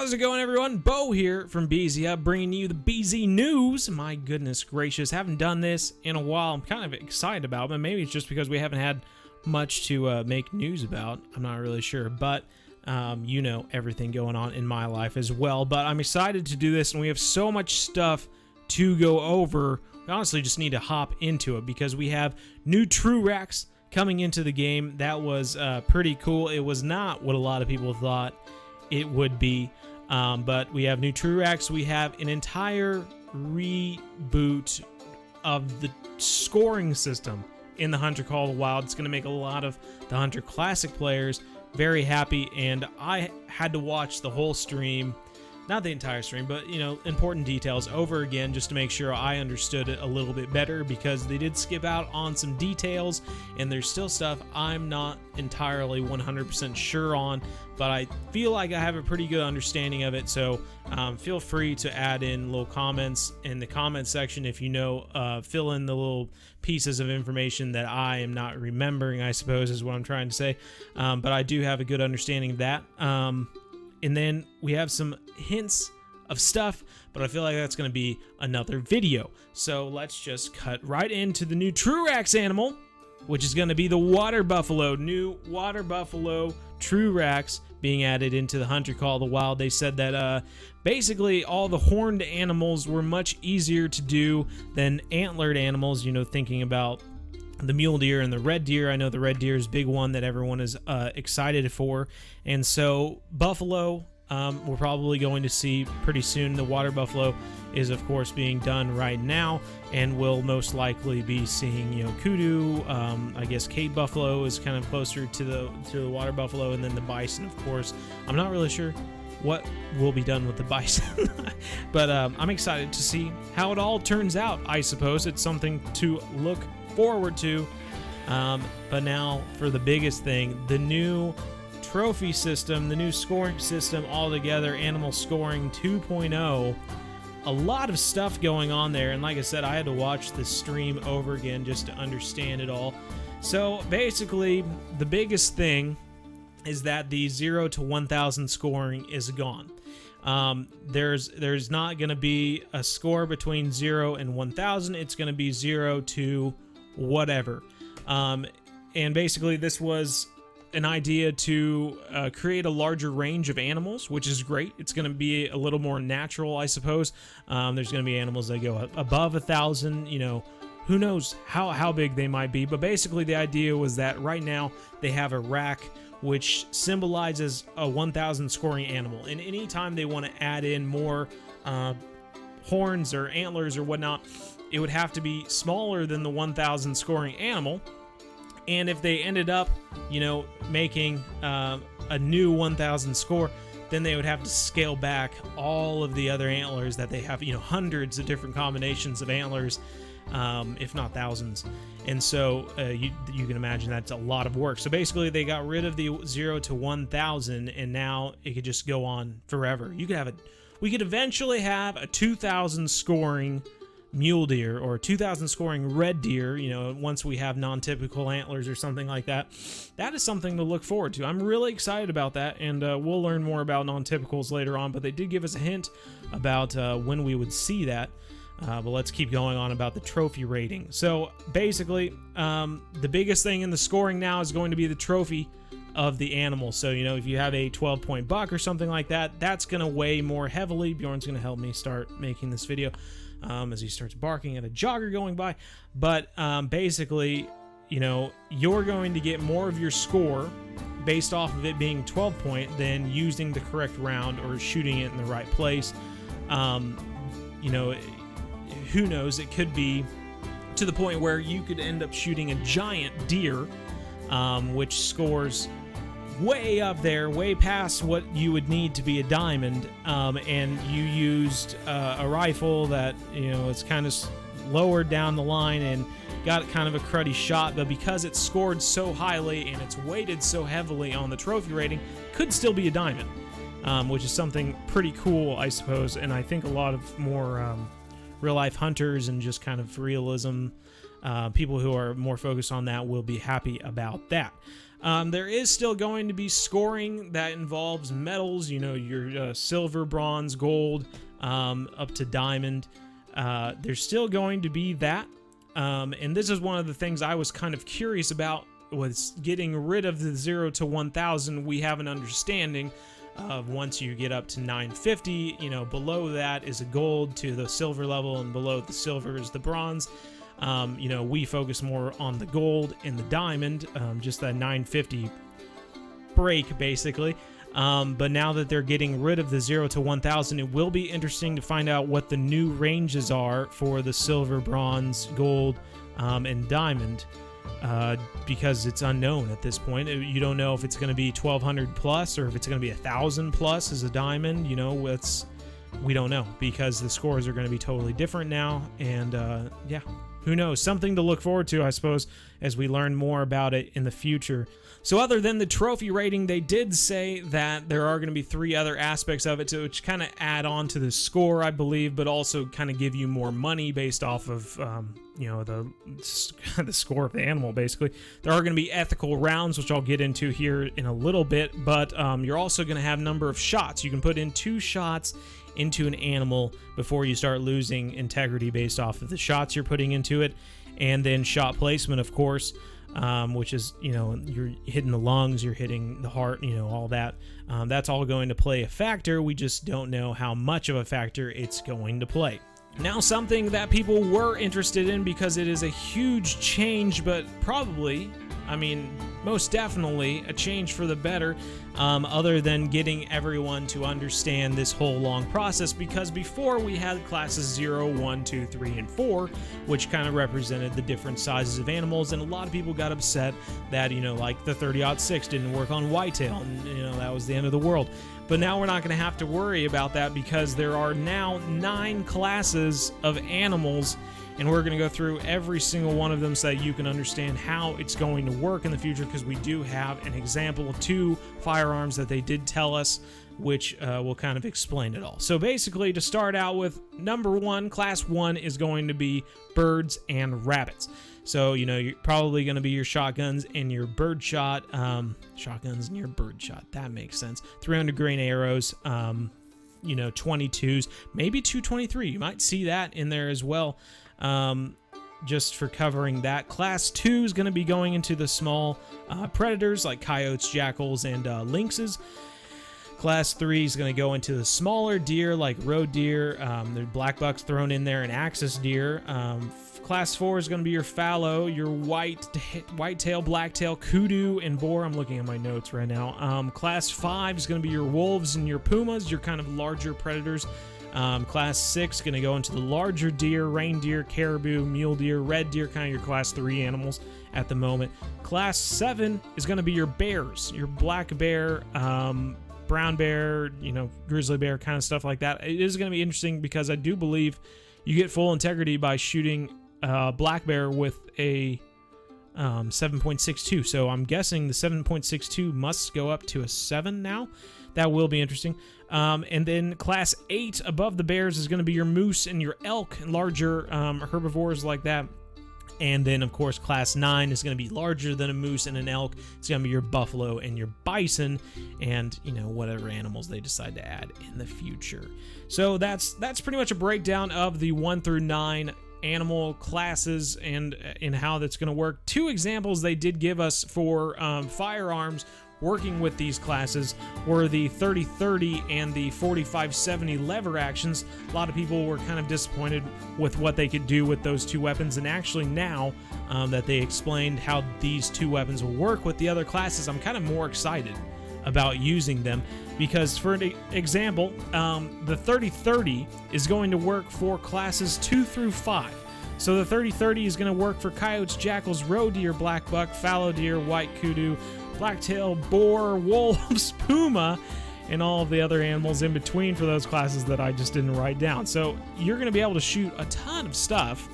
How's it going, everyone? Bo here from BZ, bringing you the BZNews. My goodness gracious, haven't done this in a while. I'm kind of excited about it, but maybe it's just because we haven't had much to make news about. I'm not really sure, but you know, everything going on in my life as well. But I'm excited to do this, and we have so much stuff to go over. We honestly just need to hop into it because we have new TRURACS coming into the game. That was pretty cool. It was not what a lot of people thought it would be, but we have new TRURACS. We have an entire reboot of the scoring system in the Hunter Call of the Wild. It's going to make a lot of the Hunter Classic players very happy, and I had to watch the whole stream, not the entire stream, but you know, important details over again just to make sure I understood it a little bit better, because they did skip out on some details and there's still stuff I'm not entirely 100% sure on, but I feel like I have a pretty good understanding of it. So feel free to add in little comments in the comment section if you know, fill in the little pieces of information that I am not remembering, I suppose is what I'm trying to say, but I do have a good understanding of that. And then we have some hints of stuff, but I feel like that's going to be another video. So let's just cut right into the new TRURACS animal, which is going to be the water buffalo. New water buffalo TRURACS being added into the Hunter Call of the Wild. They said that basically all the horned animals were much easier to do than antlered animals, you know, thinking about the mule deer and the red deer. I know the red deer is a big one that everyone is excited for, and so buffalo we're probably going to see pretty soon. The water buffalo is of course being done right now, and we'll most likely be seeing, you know, kudu. I guess Cape buffalo is kind of closer to the water buffalo, and then the bison, of course. I'm not really sure what will be done with the bison, but I'm excited to see how it all turns out. I suppose it's something to look forward to, but now for the biggest thing, the new trophy system, the new scoring system altogether, Animal Scoring 2.0. A lot of stuff going on there, and like I said, I had to watch the stream over again just to understand it all. So basically, the biggest thing is that the 0 to 1000 scoring is gone. There's not going to be a score between 0 and 1000. It's going to be 0 to whatever, and basically this was an idea to create a larger range of animals, which is great. It's going to be a little more natural, I suppose. There's going to be animals that go above 1000, you know, who knows how big they might be, but basically the idea was that right now they have a rack which symbolizes a 1000 scoring animal, and anytime they want to add in more horns or antlers or whatnot, it would have to be smaller than the 1000 scoring animal. And if they ended up, you know, making a new 1000 score, then they would have to scale back all of the other antlers that they have, you know, hundreds of different combinations of antlers, if not thousands. And so you can imagine that's a lot of work. So basically they got rid of the 0 to 1000, and now it could just go on forever. You could have we could eventually have a 2000 scoring mule deer or 2000 scoring red deer, you know, once we have non-typical antlers or something like that. That is something to look forward to. I'm really excited about that, and we'll learn more about non-typicals later on, but they did give us a hint about when we would see that. But let's keep going on about the trophy rating. So basically, the biggest thing in the scoring now is going to be the trophy of the animal. So, you know, if you have a 12-point buck or something like that, that's going to weigh more heavily. Bjorn's going to help me start making this video as he starts barking at a jogger going by. But basically, you know, you're going to get more of your score based off of it being 12-point than using the correct round or shooting it in the right place. You know, who knows, it could be to the point where you could end up shooting a giant deer, which scores way up there, way past what you would need to be a diamond, and you used a rifle that, you know, it's kind of lower down the line and got kind of a cruddy shot, but because it scored so highly and it's weighted so heavily on the trophy rating, could still be a diamond, which is something pretty cool, I suppose. And I think a lot of more real life hunters and just kind of realism people who are more focused on that will be happy about that. There is still going to be scoring that involves metals, you know, your silver, bronze, gold, up to diamond. There's still going to be that. And this is one of the things I was kind of curious about, was getting rid of the 0 to 1000. We have an understanding of once you get up to 950, you know, below that is a gold to the silver level, and below the silver is the bronze. You know, we focus more on the gold and the diamond, just that 950 break, basically. But now that they're getting rid of the 0 to 1000, it will be interesting to find out what the new ranges are for the silver, bronze, gold, and diamond, because it's unknown at this point. You don't know if it's going to be 1200 plus or if it's going to be 1000 plus as a diamond. You know, we don't know, because the scores are going to be totally different now. And yeah, who knows? Something to look forward to, I suppose, as we learn more about it in the future. So other than the trophy rating, they did say that there are going to be 3 other aspects of it, which kind of add on to the score, I believe, but also kind of give you more money based off of, you know, the score of the animal, basically. There are going to be ethical rounds, which I'll get into here in a little bit, but you're also going to have number of shots. You can put in 2 shots into an animal before you start losing integrity based off of the shots you're putting into it. And then shot placement, of course, which is, you know, you're hitting the lungs, you're hitting the heart, you know, all that. That's all going to play a factor. We just don't know how much of a factor it's going to play. Now, something that people were interested in, because it is a huge change, but probably, I mean, most definitely a change for the better, other than getting everyone to understand this whole long process, because before we had classes 0, 1, 2, 3, and 4, which kind of represented the different sizes of animals, and a lot of people got upset that, you know, like the 30-06 didn't work on whitetail, and, you know, that was the end of the world. But now we're not going to have to worry about that, because there are now 9 classes of animals, and we're going to go through every single one of them so that you can understand how it's going to work in the future, because we do have an example of 2 firearms that they did tell us, which will kind of explain it all. So basically, to start out with, number 1, class 1 is going to be birds and rabbits. So, you know, you're probably going to be your shotguns and your bird shot, shotguns and your bird shot. That makes sense. 300 grain arrows, you know, 22s, maybe 223. You might see that in there as well, just for covering that. Class 2 is going to be going into the small predators like coyotes, jackals, and lynxes. Class 3 is going to go into the smaller deer like roe deer. There's black bucks thrown in there, and axis deer. Class 4 is going to be your fallow, your whitetail, blacktail, kudu, and boar. I'm looking at my notes right now. Class 5 is going to be your wolves and your pumas, your kind of larger predators. Class 6 is going to go into the larger deer, reindeer, caribou, mule deer, red deer, kind of your class 3 animals at the moment. Class 7 is going to be your bears, your black bear, brown bear, you know, grizzly bear, kind of stuff like that. It is going to be interesting, because I do believe you get full integrity by shooting black bear with a 7.62. So I'm guessing the 7.62 must go up to a 7 now. That will be interesting. And then class 8 above the bears is going to be your moose and your elk, and larger herbivores like that. And then, of course, class 9 is going to be larger than a moose and an elk. It's going to be your buffalo and your bison, and, you know, whatever animals they decide to add in the future. So that's pretty much a breakdown of the 1 through 9 animal classes and how that's going to work. 2 examples they did give us for firearms working with these classes were the 30-30 and the 45-70 lever actions. A lot of people were kind of disappointed with what they could do with those 2 weapons, and actually now that they explained how these 2 weapons will work with the other classes, I'm kind of more excited about using them, because for an example, the 30-30 is going to work for classes 2 through 5. So the 30-30 is going to work for coyotes, jackals, roe deer, black buck, fallow deer, white kudu, blacktail, boar, wolves, puma, and all of the other animals in between for those classes that I just didn't write down. So you're going to be able to shoot a ton of stuff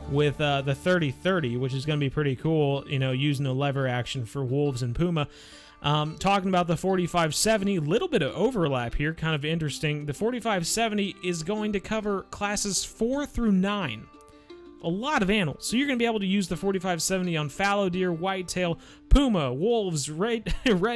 with the 30-30, which is going to be pretty cool, you know, using a lever action for wolves and puma. Talking about the 45-70, little bit of overlap here, kind of interesting. The 45-70 is going to cover classes 4 through 9. a lot of animals. So you're going to be able to use the 4570 on fallow deer, whitetail, puma, wolves, red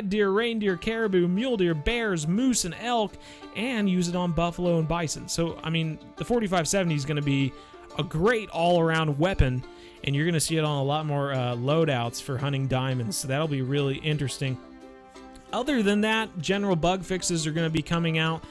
deer, reindeer, caribou, mule deer, bears, moose, and elk, and use it on buffalo and bison. So, I mean, the 4570 is going to be a great all-around weapon, and you're going to see it on a lot more loadouts for hunting diamonds. So that'll be really interesting. Other than that, general bug fixes are going to be coming out.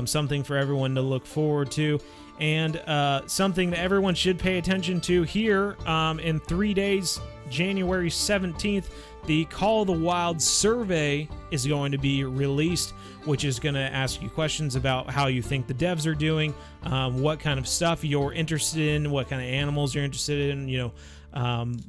Something for everyone to look forward to, and something that everyone should pay attention to here in 3 days, January 17th, the Call of the Wild survey is going to be released, which is going to ask you questions about how you think the devs are doing, what kind of stuff you're interested in, what kind of animals you're interested in,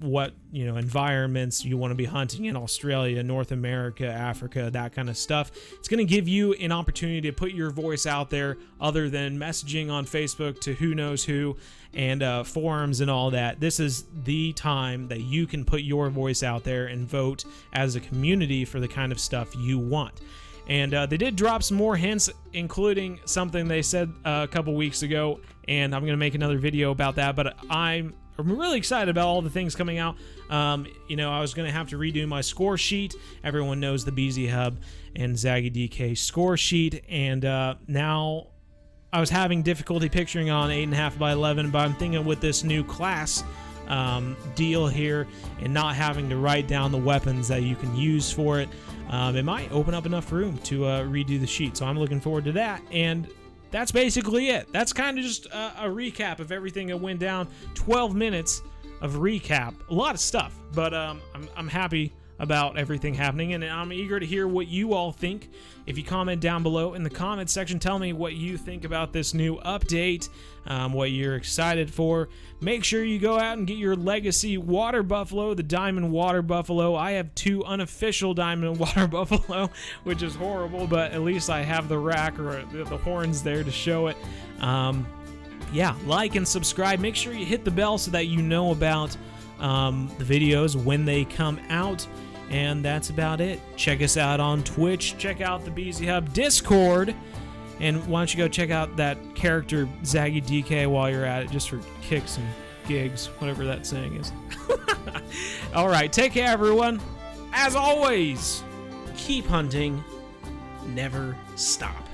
what environments you want to be hunting in Australia, North America, Africa, that kind of stuff. It's going to give you an opportunity to put your voice out there other than messaging on Facebook to who knows who and forums and all that. This is the time that you can put your voice out there and vote as a community for the kind of stuff you want. And they did drop some more hints, including something they said a couple weeks ago, and I'm going to make another video about that, but I'm really excited about all the things coming out. I was going to have to redo my score sheet. Everyone knows the BZ Hub and Zaggy DK score sheet, and now I was having difficulty picturing on 8.5 by 11, but I'm thinking with this new class deal here and not having to write down the weapons that you can use for it, it might open up enough room to redo the sheet. So I'm looking forward to that, and that's basically it. That's kind of just a recap of everything that went down. 12 minutes of recap. A lot of stuff, but I'm happy about everything happening, and I'm eager to hear what you all think. If you comment down below in the comment section, tell me what you think about this new update, what you're excited for. Make sure you go out and get your legacy water buffalo, the diamond water buffalo. I have 2 unofficial diamond water buffalo, which is horrible, but at least I have the rack or the horns there to show it. Yeah, like and subscribe. Make sure you hit the bell so that you know about the videos when they come out. And that's about it. Check us out on Twitch. Check out the BZ Hub Discord. And why don't you go check out that character, Zaggy DK, while you're at it, just for kicks and gigs, whatever that saying is. All right, take care, everyone. As always, keep hunting. Never stop.